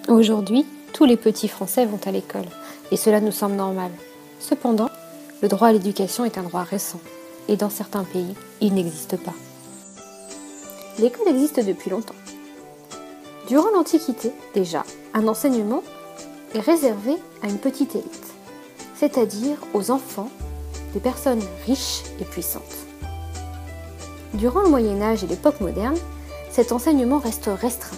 Aujourd'hui, tous les petits Français vont à l'école, et cela nous semble normal. Cependant, le droit à l'éducation est un droit récent, et dans certains pays, il n'existe pas. L'école existe depuis longtemps. Durant l'Antiquité, déjà, un enseignement est réservé à une petite élite, c'est-à-dire aux enfants des personnes riches et puissantes. Durant le Moyen-Âge et l'époque moderne, cet enseignement reste restreint.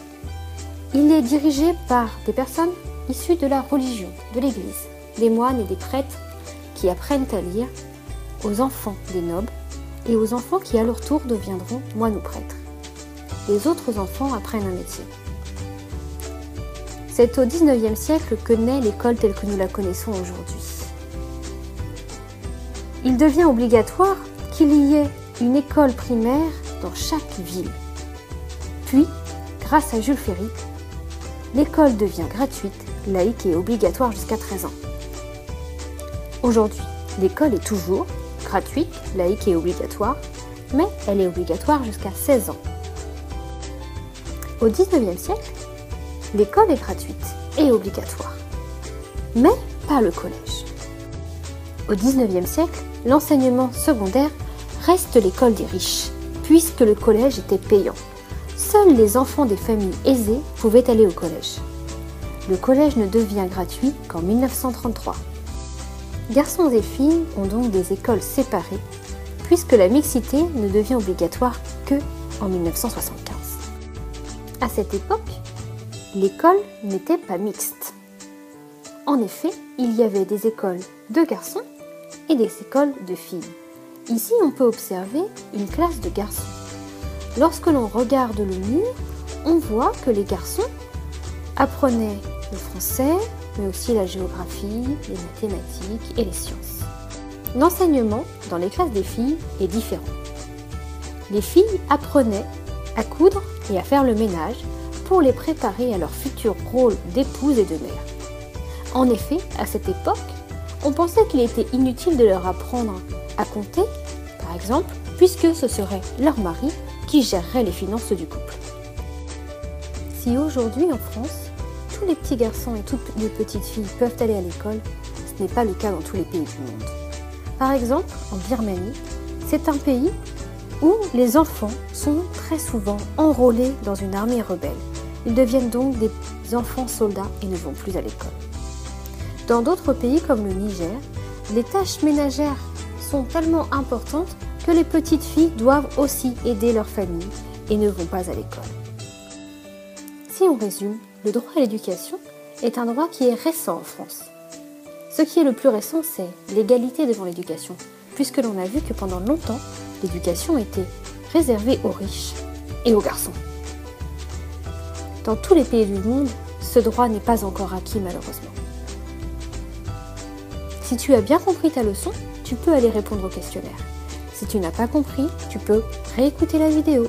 Il est dirigé par des personnes issues de la religion, de l'Église, des moines et des prêtres qui apprennent à lire aux enfants des nobles et aux enfants qui à leur tour deviendront moines ou prêtres. Les autres enfants apprennent un métier. C'est au XIXe siècle que naît l'école telle que nous la connaissons aujourd'hui. Il devient obligatoire qu'il y ait une école primaire dans chaque ville. Puis, grâce à Jules Ferry, l'école devient gratuite, laïque et obligatoire jusqu'à 13 ans. Aujourd'hui, l'école est toujours gratuite, laïque et obligatoire, mais elle est obligatoire jusqu'à 16 ans. Au XIXe siècle, l'école est gratuite et obligatoire, mais pas le collège. Au XIXe siècle, l'enseignement secondaire reste l'école des riches, puisque le collège était payant. Seuls les enfants des familles aisées pouvaient aller au collège. Le collège ne devient gratuit qu'en 1933. Garçons et filles ont donc des écoles séparées, puisque la mixité ne devient obligatoire que en 1975. À cette époque, l'école n'était pas mixte. En effet, il y avait des écoles de garçons et des écoles de filles. Ici, on peut observer une classe de garçons. Lorsque l'on regarde le mur, on voit que les garçons apprenaient le français, mais aussi la géographie, les mathématiques et les sciences. L'enseignement dans les classes des filles est différent. Les filles apprenaient à coudre et à faire le ménage pour les préparer à leur futur rôle d'épouse et de mère. En effet, à cette époque, on pensait qu'il était inutile de leur apprendre à compter, par exemple, puisque ce serait leur mari qui gérerait les finances du couple. Si aujourd'hui en France, tous les petits garçons et toutes les petites filles peuvent aller à l'école, ce n'est pas le cas dans tous les pays du monde. Par exemple, en Birmanie, c'est un pays où les enfants sont très souvent enrôlés dans une armée rebelle. Ils deviennent donc des enfants soldats et ne vont plus à l'école. Dans d'autres pays comme le Niger, les tâches ménagères sont tellement importantes que les petites filles doivent aussi aider leur famille et ne vont pas à l'école. Si on résume, le droit à l'éducation est un droit qui est récent en France. Ce qui est le plus récent, c'est l'égalité devant l'éducation, puisque l'on a vu que pendant longtemps, l'éducation était réservée aux riches et aux garçons. Dans tous les pays du monde, ce droit n'est pas encore acquis malheureusement. Si tu as bien compris ta leçon, tu peux aller répondre au questionnaire. Si tu n'as pas compris, tu peux réécouter la vidéo.